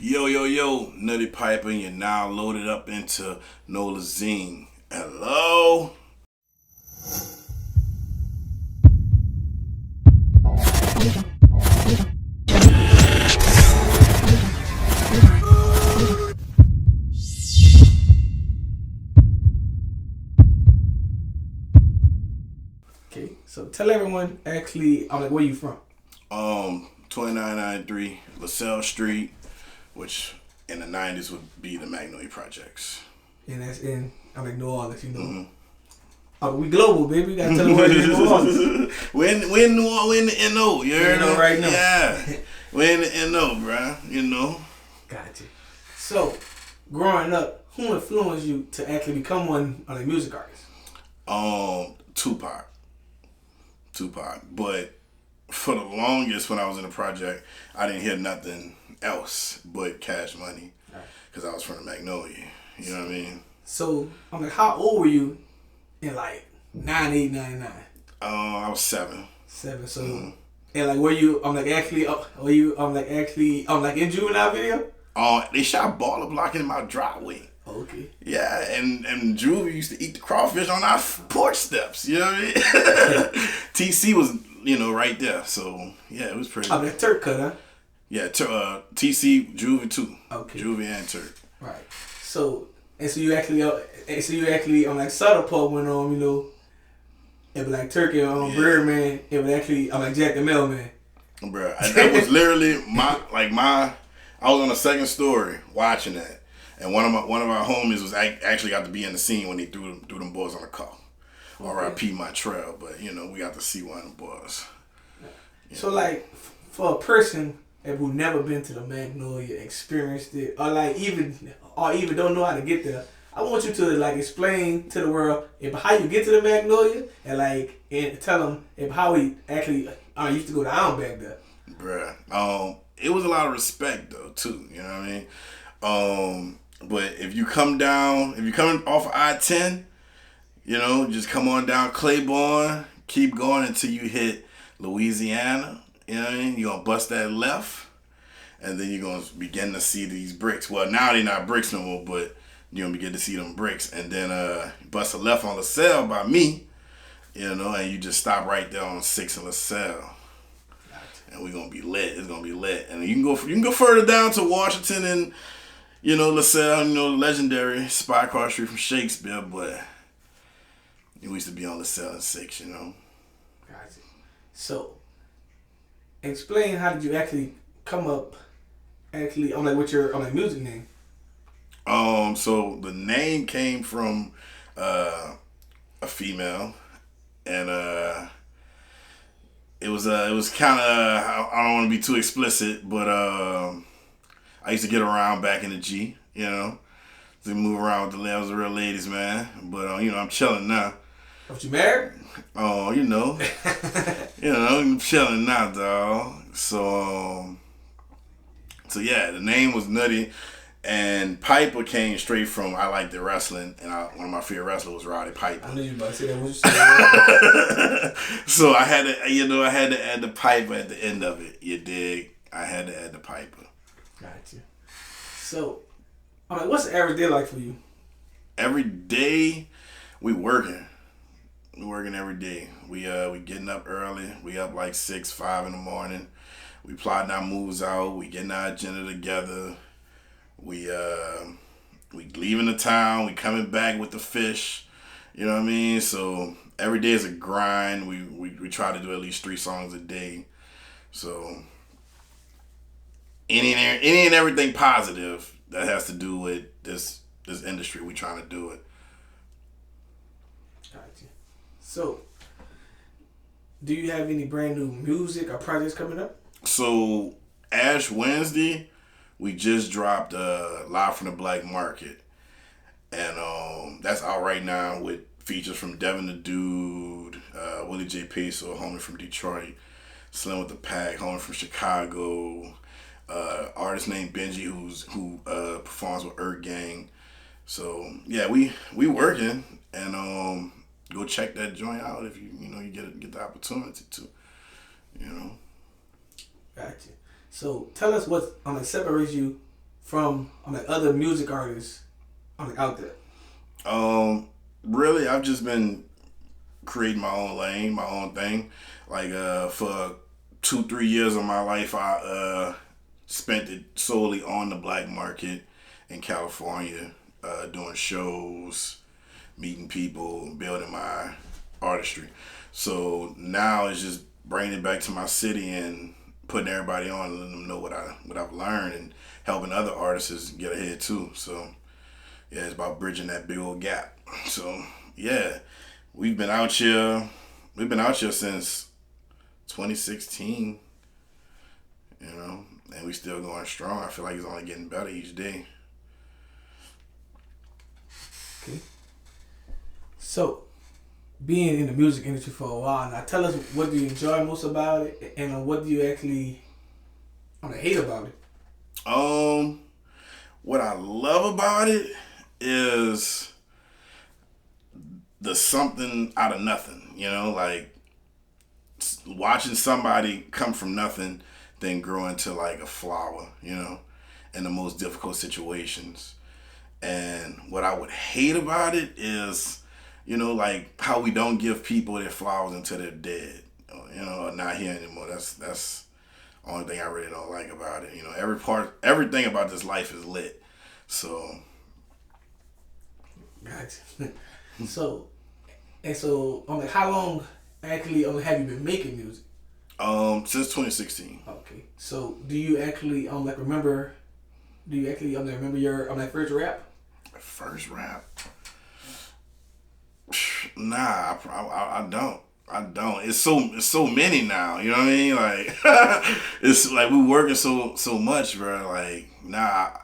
Yo, yo, yo, Nutty Piper, and you're now loaded up into Nolazine. Hello? Okay, so tell everyone actually, where you from? 2993 LaSalle Street, which in the 90s would be the Magnolia Projects. And that's in, New Orleans, you know. Mm-hmm. Oh, we global, baby. We gotta tell them where you're in New Orleans. We're in New Orleans, we're in the NO, you heard me? right now. Yeah, we're in the NO, bruh, you know. Gotcha. So, growing up, who influenced you to actually become one of the music artists? Tupac. But for the longest when I was in the project, I didn't hear nothing else but Cash Money because I was from the Magnolia. You know what I mean? So, how old were you in 98, 99? I was 7. 7. So, and were you, in Juvenile video? They shot Blockin in my driveway. Okay. Yeah, and Juvie used to eat the crawfish on our porch steps. You know what I mean? TC was, right there. So, yeah, it was pretty. That Turk cut, huh? Yeah, TC, Juvie too. Okay. Juvie and Turk. Right. So you actually on Sutter Pub went on, it was Turkey on Birdman, it was actually Jack the Mailman. Bruh, that was literally I was on the second story watching that. And one of our homies was actually got to be in the scene when they threw them boys on the car. Okay. R.I.P. my trail, but we got to see one of them boys. So for a person who never been to the Magnolia, experienced it, or even don't know how to get there, I want you to explain to the world how you get to the Magnolia and tell them how we actually used to go down back there. Bruh, it was a lot of respect though too. You know what I mean? But if you come off of I-10, just come on down Claiborne, keep going until you hit Louisiana. You know what I mean? You're going to bust that left, and then you're going to begin to see these bricks. Well, now they're not bricks no more, but you're going to begin to see them bricks. And then bust a left on LaSalle by me, and you just stop right there on 6 and LaSalle. And we're going to be lit. It's going to be lit. And you can go further down to Washington and LaSalle, the legendary spot across the street from Shakespeare, but we used to be on LaSalle and 6, Gotcha. So, explain how did you actually come up, with your music name? So the name came from a female, and it was kind of, I don't want to be too explicit, but I used to get around back in the G, to move around with the lambs, the real ladies, man. But I'm chilling now. But you married? Oh, I'm chilling now, dog. So yeah, the name was Nuddie, and Piper came straight from I liked the wrestling, and one of my favorite wrestlers was Roddy Piper. I knew you about to say that. What you said? So I had to add the Piper at the end of it. You dig? I had to add the Piper. Gotcha. So, what's the average day like for you? Every day, we working. We working every day. We getting up early. We up 6, 5 in the morning. We plotting our moves out. We getting our agenda together. We leaving the town. We coming back with the fish. You know what I mean? So every day is a grind. We try to do at least 3 songs a day. So any and everything positive that has to do with this industry, we trying to do it. Gotcha. So, do you have any brand new music or projects coming up? So, Ash Wednesday, we just dropped Live from the Black Market. And that's out right now with features from Devin the Dude, Willie J. Peso, homie from Detroit, Slim with the Pack, homie from Chicago, artist named Benji who performs with Earth Gang. So yeah, we working, and go check that joint out if you get the opportunity to. Gotcha. So tell us what separates you from other music artists out there? Really, I've just been creating my own lane, my own thing. Like for 2-3 years of my life, I spent it solely on the black market in California, doing shows, meeting people, building my artistry. So now it's just bringing it back to my city and putting everybody on, and letting them know what I've learned, and helping other artists get ahead too. So yeah, it's about bridging that big old gap. So yeah, we've been out here. We've been out here since 2016. You know, and we still going strong. I feel like it's only getting better each day. Okay. So, being in the music industry for a while now, tell us what do you enjoy most about it, and what do you actually hate about it? What I love about it is the something out of nothing. You know, like watching somebody come from nothing, then grow into like a flower. You know, in the most difficult situations. And what I would hate about it is, you know, like how we don't give people their flowers until they're dead. You know, or not here anymore. That's the only thing I really don't like about it. You know, everything about this life is lit. So. Gotcha. So how long actually have you been making music? Since 2016. Okay. So do you actually remember? Do you actually remember your first rap? First rap? Nah, I don't. I don't. It's so many now. You know what I mean? Like it's like we working so much, bro. Like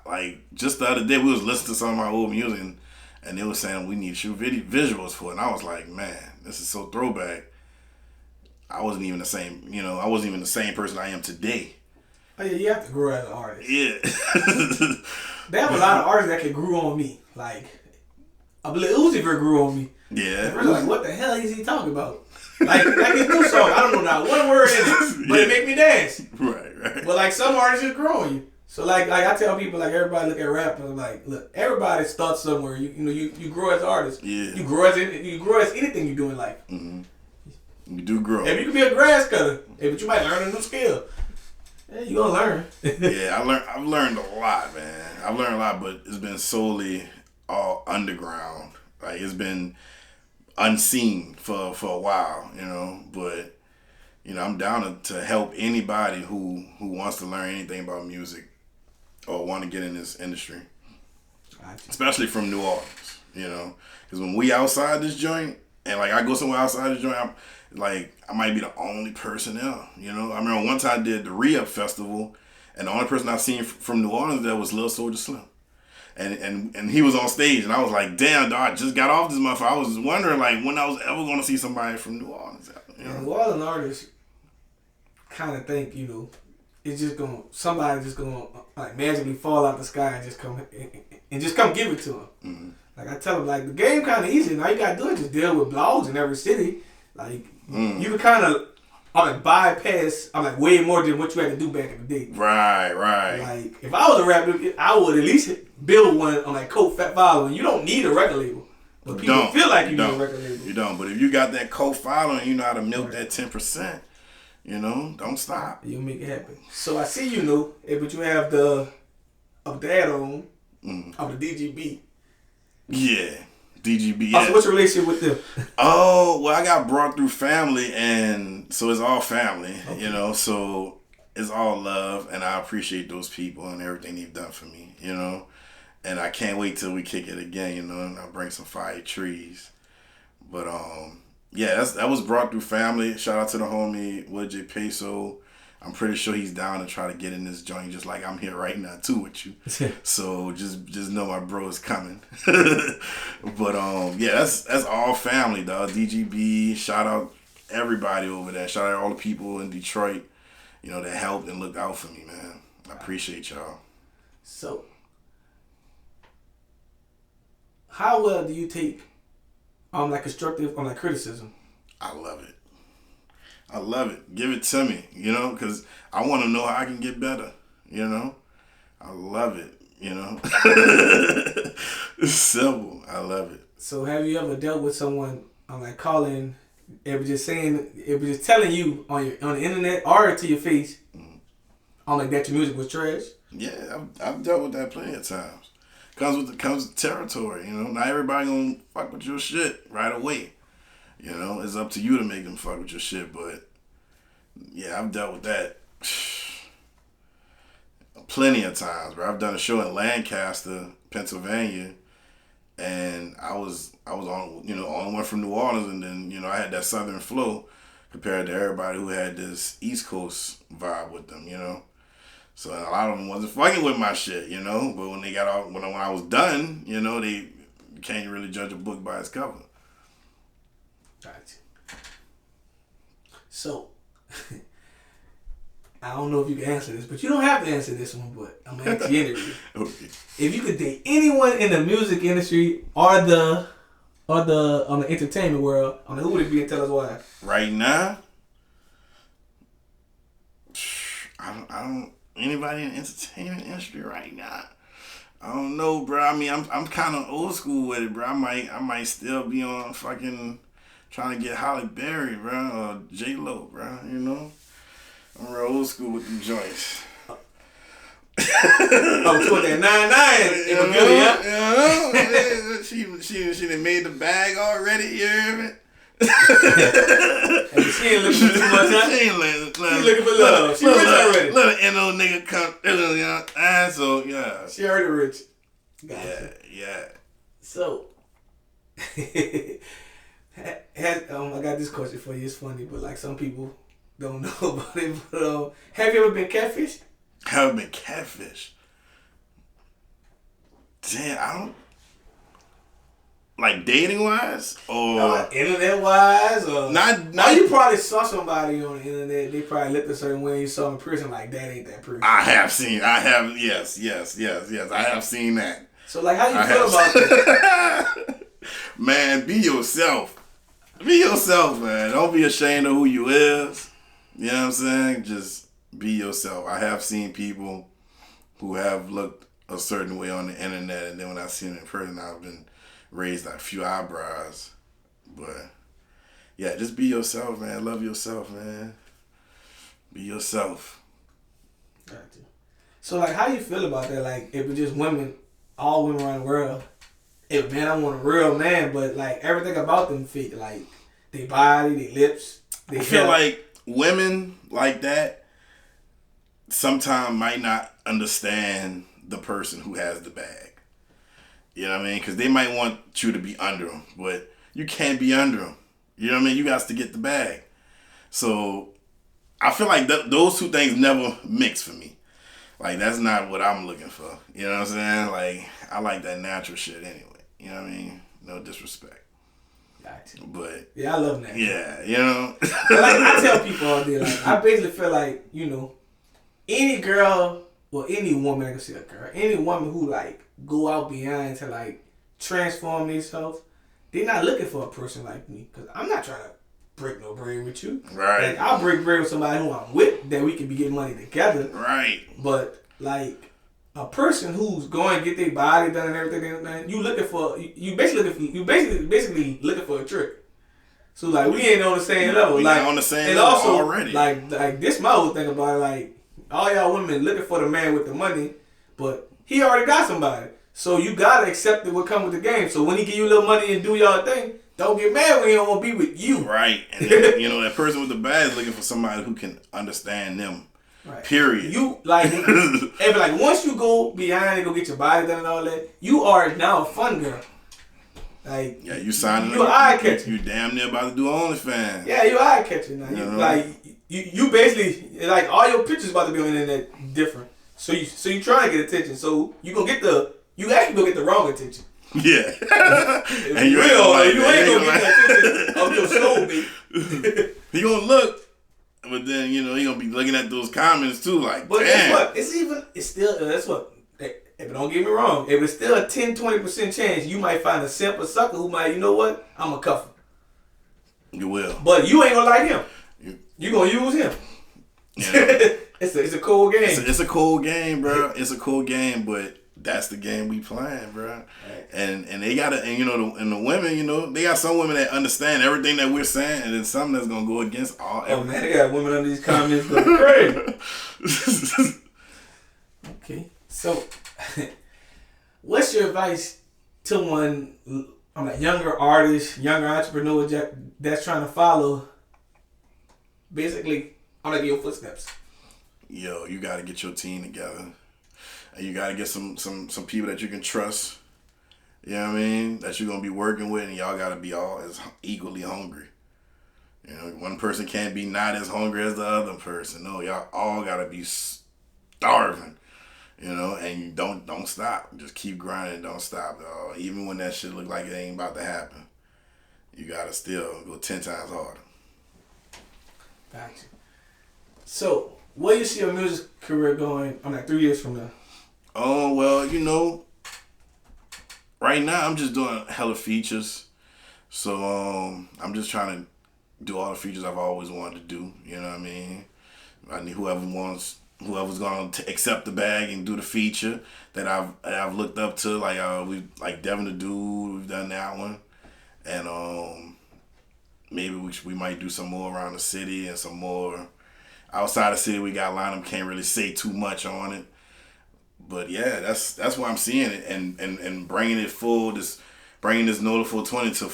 like just the other day we was listening to some of my old music, and they was saying we need to shoot visuals for it. And I was like, man, this is so throwback. I wasn't even the same. You know, I wasn't even the same person I am today. Oh yeah, you have to grow as an artist. Yeah. They have a lot of artists that can grew on me. Like, I believe Uzi Vert grew on me. Yeah. First, like, what the hell is he talking about? Like his new song, I don't know now one word in it, but it make me dance. Right. But like some artists just grow on you. So like I tell people, like everybody look at rap and like, look, everybody starts somewhere. You grow as an artist. Yeah. You grow as anything you do in life. Mm-hmm. You do grow. If you can be a grass cutter, but you might learn a new skill. Yeah, you gonna learn. Yeah, I've learned a lot, man. I've learned a lot, but it's been solely all underground. Like it's been unseen for a while, you know. But you know, I'm down to help anybody who wants to learn anything about music or want to get in this industry, especially from New Orleans. You know, because when we outside this joint, and like I go somewhere outside this joint, I might be the only person there. You know, I remember one time I did the Re-Up Festival, and the only person I seen from New Orleans there was Lil Soulja Slim. And he was on stage, and I was like, damn, dog, I just got off this motherfucker. I was wondering, like, when I was ever going to see somebody from New Orleans. You know? New Orleans artists kind of think, it's just somebody just going to, like, magically fall out the sky and just come give it to them. Mm-hmm. Like, I tell them, like, the game kind of easy. All you got to do is just deal with blogs in every city. Like, you can kind of, bypass, way more than what you had to do back in the day. Right. Like, if I was a rapper, I would at least build one on, like, Coke Fat Following. You don't need a record label. But people feel like you need a record label. You don't. But if you got that Coke following, you know how to milk that 10%. You know, don't stop. You'll make it happen. So I see but you have the add-on of the DGB. Yeah. DGB. So what's your relationship with them? Oh, well, I got brought through family, and so it's all family, you know, so it's all love, and I appreciate those people and everything they've done for me, you know, and I can't wait till we kick it again, you know, and I'll bring some fire trees. But, yeah, that was brought through family. Shout out to the homie, Wood J. Peso. I'm pretty sure he's down to try to get in this joint just like I'm here right now too with you. So just know my bro is coming. But yeah, that's all family, dog. DGB, shout out everybody over there. Shout out all the people in Detroit, you know, that helped and looked out for me, man. I appreciate y'all. So how well do you take constructive criticism? I love it. I love it. Give it to me, you know, because I want to know how I can get better, you know. I love it. You know, it's simple. I love it. So have you ever dealt with someone like calling? It was just telling you on the internet or to your face, on like that your music was trash. Yeah, I've dealt with that plenty of times. Comes with the territory. You know, not everybody gonna fuck with your shit right away. You know, it's up to you to make them fuck with your shit. But yeah, I've dealt with that plenty of times. Bro, I've done a show in Lancaster, Pennsylvania, and I was on only one from New Orleans, and then I had that Southern flow compared to everybody who had this East Coast vibe with them. So a lot of them wasn't fucking with my shit. But when they got off, when I was done, they can't really judge a book by its cover. Gotcha. So, I don't know if you can answer this, but you don't have to answer this one, but I'm going to ask you anyway. Okay. If you could date anyone in the music industry or the entertainment world, who would it be, and tell us why? Right now, I don't anybody in the entertainment industry right now. I don't know, bro. I mean, I'm kind of old school with it, bro. I might still be on fucking trying to get Halle Berry, bro, or J-Lo, bro. I'm real old school with them joints. Oh, with that 9-9. She done made the bag already, you hear me? And she ain't looking for too much, huh? She ain't looking for love. She rich already. Little NO nigga come through, so yeah. She already rich. Gotcha. Yeah. So, I got this question for you. It's funny, but like some people don't know about it. But have you ever been catfished? Have been catfished? Damn, I don't. Like dating wise or internet wise or not. You probably saw somebody on the internet. They probably looked a certain way. You saw in person, like that ain't that person. I have. Yes. I have seen that. So like, how you feel about that? Man, be yourself. Be yourself, man. Don't be ashamed of who you is. You know what I'm saying? Just be yourself. I have seen people who have looked a certain way on the internet, and then when I seen it in person, I've been raised like a few eyebrows. But yeah, just be yourself, man. Love yourself, man. Be yourself. Gotcha. So like, how you feel about that? Like, if it's just women, all women around the world, if man, I want a real man, but like everything about them fake, like their body, their lips, I feel like women like that sometimes might not understand the person who has the bag. You know what I mean? Because they might want you to be under them, but you can't be under them. You know what I mean? You got to get the bag. So I feel like those two things never mix for me. Like, that's not what I'm looking for. You know what I'm saying? Like, I like that natural shit anyway. You know what I mean? No disrespect. Gotcha. But yeah, I love that. Yeah, But like, I tell people all day, like, I basically feel like, any girl or any woman, I can say a girl, any woman who like go out beyond to like transform themselves, they're not looking for a person like me. Cause I'm not trying to break no bread with you. Right. Like, I'll break bread with somebody who I'm with that we can be getting money together. Right. But like a person who's going to get their body done and everything, you looking for you basically looking for a trick. So like, we ain't on the same level. We like on the same and level also, already. Like this my whole thing about it, like all y'all women looking for the man with the money, but he already got somebody. So you gotta accept what come with the game. So when he give you a little money and do y'all thing, don't get mad when he don't want to be with you. Right. And then, that person with the bag is looking for somebody who can understand them. Right. Period. You like, and like once you go behind and go get your body done and all that, you are now a fun girl. Like, yeah, you signing you eye catcher. You damn near about to do OnlyFans. Yeah, you eye catcher now. You basically like all your pictures about to be on the internet different. So you trying to get attention. So you actually gonna get the wrong attention. Yeah. And you ain't gonna get the attention of your soul, baby. He gonna look, but then he gonna be looking at those comments too, like. But damn. guess what? It's still that's what. If don't get me wrong, if it's still a 10-20% chance, you might find a simple sucker who might, I'm a cuff him. You will. But you ain't gonna like him. You gonna use him. Yeah. It's a cool game. It's a cool game, bro. It's a cool game, but that's the game we playing, bro. Right. And they gotta, and the women, they got some women that understand everything that we're saying, and then some that's gonna go against all. Oh man, they got women under these comments going crazy. Okay, so what's your advice to one younger artist, younger entrepreneur that's trying to follow, basically, your footsteps? Yo, you gotta get your team together. And you gotta get some people that you can trust. You know what I mean? That you're gonna be working with, and y'all gotta be all as equally hungry. One person can't be not as hungry as the other person. No, y'all all gotta be starving. And you don't stop. Just keep grinding. Don't stop, dog. Even when that shit look like it ain't about to happen, you gotta still go 10 times harder. Gotcha. So, where you see your music career going 3 years from now? Oh, well, right now I'm just doing hella features. So, I'm just trying to do all the features I've always wanted to do. You know what I mean? I need whoever's going to accept the bag and do the feature that I've looked up to. Like Devin the Dude, we've done that one. And, maybe we might do some more around the city and some more outside the city we got lined up. Can't really say too much on it. But yeah, that's why I'm seeing it and bringing it bringing this Nola 420 to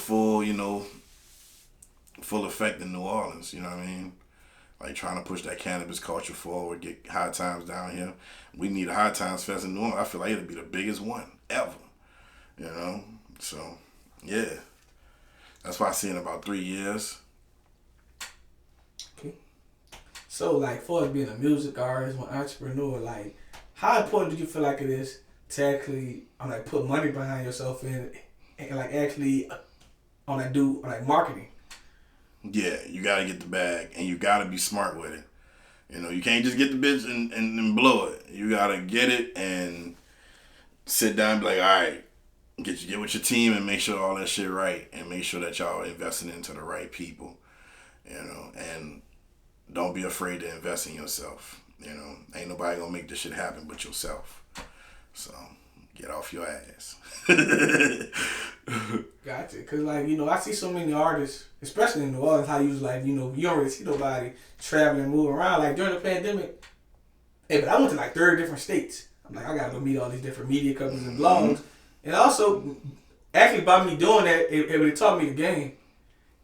full effect in New Orleans. You know what I mean? Like trying to push that cannabis culture forward, get High Times down here. We need a High Times Fest in New Orleans. I feel like it'll be the biggest one ever. So yeah, that's why I see in about 3 years. Okay. So for us being a music artist, an entrepreneur, how important do you feel like it is to actually put money behind yourself and actually do marketing? Yeah, you gotta get the bag and you gotta be smart with it. You can't just get the bitch and blow it. You gotta get it and sit down and be like, all right, get with your team and make sure all that shit right and make sure that y'all investing into the right people. And don't be afraid to invest in yourself. Ain't nobody gonna make this shit happen but yourself. So get off your ass. Gotcha. Cause I see so many artists, especially in New Orleans, how you you don't really see nobody traveling, moving around. During the pandemic, but I went to 30 different states. I'm I gotta go meet all these different media companies and blogs. And also, actually by me doing that, it really taught me the game.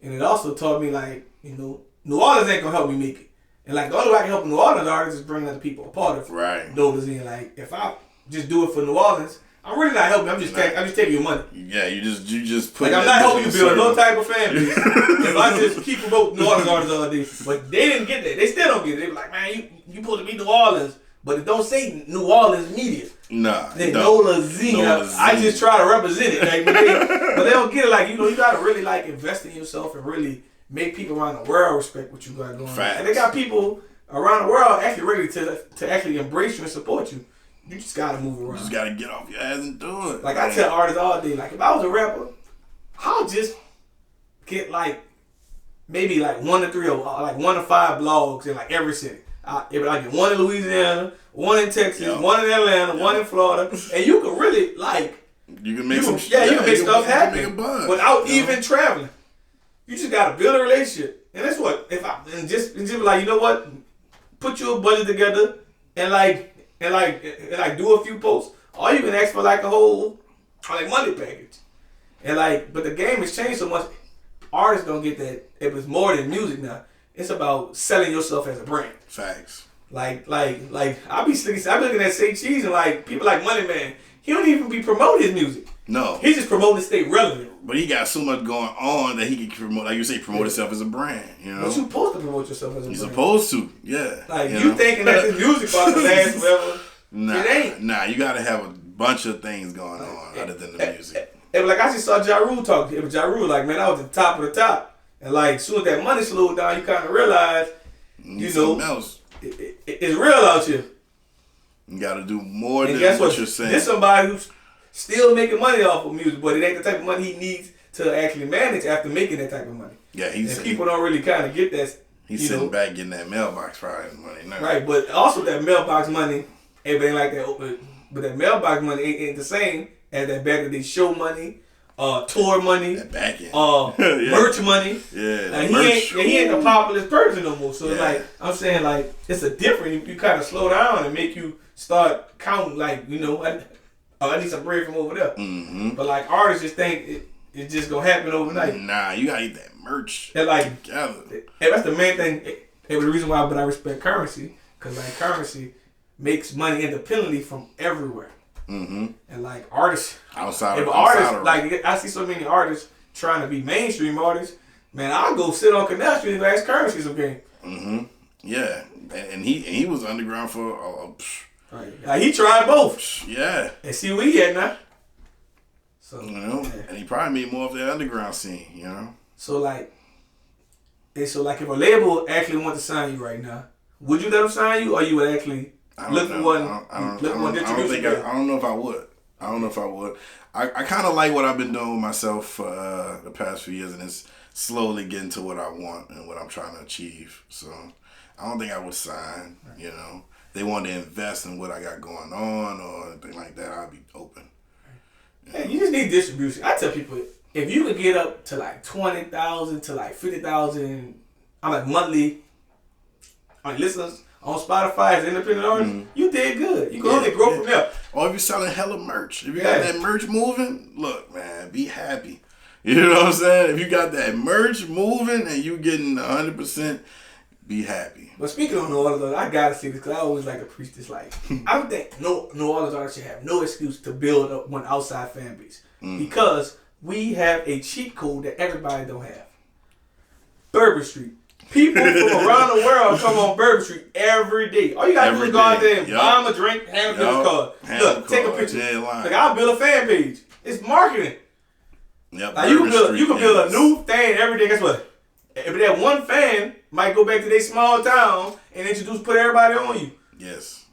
And it also taught me New Orleans ain't gonna help me make it. And the only way I can help New Orleans artists is bring other people a part of Nolazine. If I just do it for New Orleans, I'm really not helping. I'm just taking your money. Yeah, you just put. I'm not helping you build no type of fan base. If I just keep promoting New Orleans artists all day, but they didn't get that. They still don't get it. They be like, man, you supposed to be New Orleans, but it don't say New Orleans media. Nah, they Nolazine. I just try to represent it, but they don't get it. You gotta really invest in yourself and really make people around the world respect what you got going on. And they got people around the world actually ready to actually embrace you and support you. You just gotta move around. You just gotta get off your ass and do it. I tell artists all day, if I was a rapper, I'll just get maybe 1 to 3 or 1 to 5 blogs in every city. I get 1 in Louisiana, 1 in Texas, 1 in Atlanta, 1 in Florida, and you can really you can make you can make stuff happen without even traveling. You just gotta build a relationship, and that's what just be you know what, put your budget together and do a few posts, or you can ask for a whole money package, and but the game has changed so much. Artists don't get that. It was more than music now. It's about selling yourself as a brand. Facts. I be looking at Say Cheese and people like Money Man. He don't even be promoting his music. No. He's just promoting to stay relevant. But he got so much going on that he can promote, like you say, promote himself as a brand. But you supposed to promote yourself as a brand. You're supposed to, yeah. You thinking that this music about to last forever? Nah, it ain't. Nah, you gotta have a bunch of things going on other than the music. And I just saw Ja Rule talk. It was Ja Rule man, I was at the top of the top. And as soon as that money slowed down, you kind of realize, else. It's real out here. You gotta do more and than guess what you're saying. There's somebody who's still making money off of music, but it ain't the type of money he needs to actually manage after making that type of money. Yeah, people don't really kind of get that. He's sitting back getting that mailbox Friday money now. Right, but also that mailbox money, everything like that. But that mailbox money ain't the same as that back of the show money, tour money, that back end, merch money. Yeah, like he ain't the populist person no more. So like I'm saying, like it's a different. You kind of slow down and make you start counting. Like I need some bread from over there. Mm-hmm. But like artists just think it's just gonna happen overnight. Nah, you gotta eat that merch. And like together. And that's the main thing. It was the reason why. But I respect Currency because like Currency makes money independently from everywhere. Mm-hmm. And like artists, outside of like I see so many artists trying to be mainstream artists. Man, I'll go sit on Canal Street and ask Currency some game. Mm-hmm. Yeah, and he was underground for. Right. Like he tried both. Yeah. And see where he at now. So and he probably made more of the underground scene. So like if a label actually want to sign you right now, would you let them sign you, or you would actually look for one? I don't know if I would. I kind of like what I've been doing with myself for the past few years, and it's slowly getting to what I want and what I'm trying to achieve. So I don't think I would sign. They want to invest in what I got going on or anything like that, I'll be open. Hey, you just need distribution. I tell people, if you could get up to like 20,000 to like 50,000, I'm like monthly, listeners on Spotify as independent artists, you did good. You can only grow from there. Or if you're selling hella merch. If you got that merch moving, look, man, be happy. You know what I'm saying? If you got that merch moving and you getting 100%, be happy. But speaking of New Orleans, I gotta say this because I always like to preach this. Like, I think New Orleans artists should have no excuse to build up one outside fan base because we have a cheat code that everybody don't have. Bourbon Street. People from around the world come on Bourbon Street every day. All you gotta do is go out there and buy them a drink, hand them his card. Look, take a picture. Like, I'll build a fan page. It's marketing. Yep. Like, you can build a new fan every day. Guess what? If that one fan might go back to their small town and put everybody on you. Yes.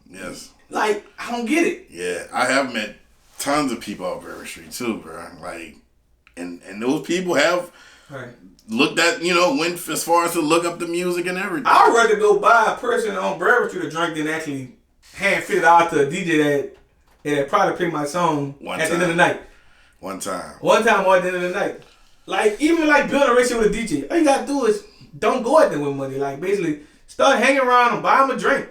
Like, I don't get it. Yeah, I have met tons of people off Bourbon Street too, bro. Like, and those people have looked at, went as far as to look up the music and everything. I'd rather go buy a person on Bourbon Street a drink than actually hand fit it out to a DJ that probably picked my song at the end of the night. One time or at the end of the night. Like, even like building a relationship with a DJ, all you gotta do is don't go at them with money. Like, basically, start hanging around and buy them a drink.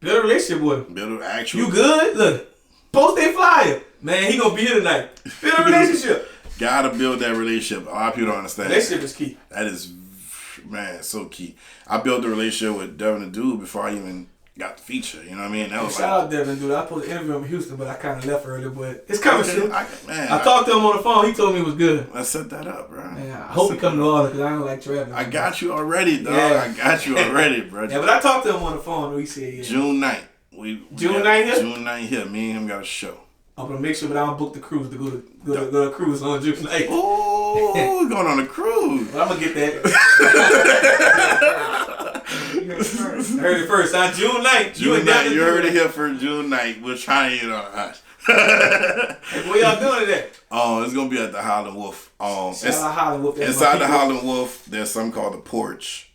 Build a relationship with them. Build an actual. You good? Look, post a flyer. Man, he gonna be here tonight. Build a relationship. Gotta build that relationship. A lot of people don't understand. Relationship is key. That is, man, so key. I built a relationship with Devin the Dude before I even got the feature. You know what I mean? That was shout out Devin Dude. I was supposed to interview him in Houston, but I kind of left early. But it's coming soon. I talked to him on the phone. He told me it was good. Let's set that up, bro. Man, I hope he come to Orlando because I don't like traveling. I got you already, dog. Yeah. I got you already, bro. Yeah, but I talked to him on the phone. He said, June 9th. June 9th here? June 9th here. Me and him got a show. I'm gonna make sure that I don't book the cruise to go to cruise on June 9th. Oh, we're going on a cruise. Well, I'm gonna get that. I heard it first. On June 9th. June 9th. You heard it here for June 9th. We're trying to get on us. Hey, where y'all doing it at? It's gonna be at the Holland Wolf. Shout out Holland Wolf. Inside the Holland Wolf, there's something called the porch,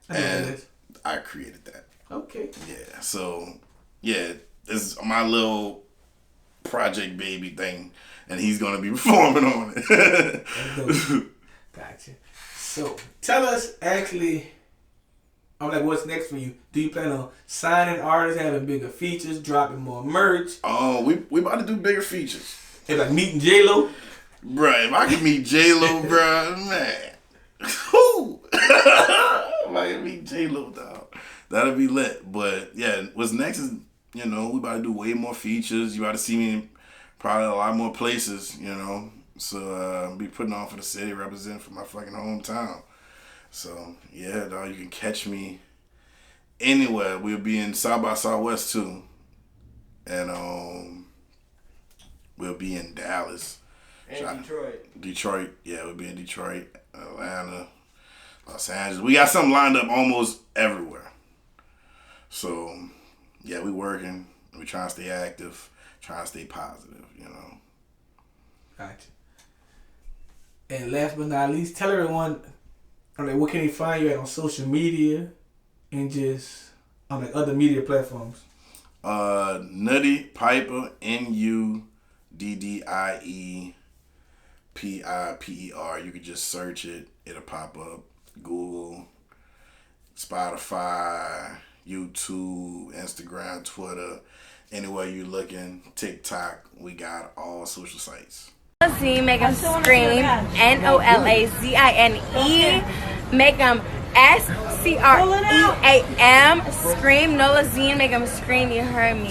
and I created that. Okay. Yeah. So this is my little project baby thing, and he's gonna be performing on it. Gotcha. So tell us actually. I'm like, what's next for you? Do you plan on signing artists, having bigger features, dropping more merch? Oh, we about to do bigger features. It's like meeting J-Lo? Bruh, if I can meet J-Lo, bruh, man. Whoo! If I can meet J-Lo, dog, that'll be lit. But yeah, what's next is, we about to do way more features. You about to see me in probably a lot more places, So I'll be putting on for the city, representing for my fucking hometown. So, yeah, dog, you can catch me anywhere. We'll be in South by Southwest, too. And we'll be in Dallas. And Detroit, yeah, we'll be in Detroit, Atlanta, Los Angeles. We got something lined up almost everywhere. So, yeah, we working. We trying to stay active, trying to stay positive, Gotcha. And last but not least, tell everyone... what can they find you at on social media and just on other media platforms? Nuddie Piper, NUDDIEPIPER. You could just search it. It'll pop up. Google, Spotify, YouTube, Instagram, Twitter. Anywhere you looking, TikTok, we got all social sites. Nolazine, make them scream. NOLAZINE. Make them SCREAM. Scream. Nolazine, make them scream. You heard me.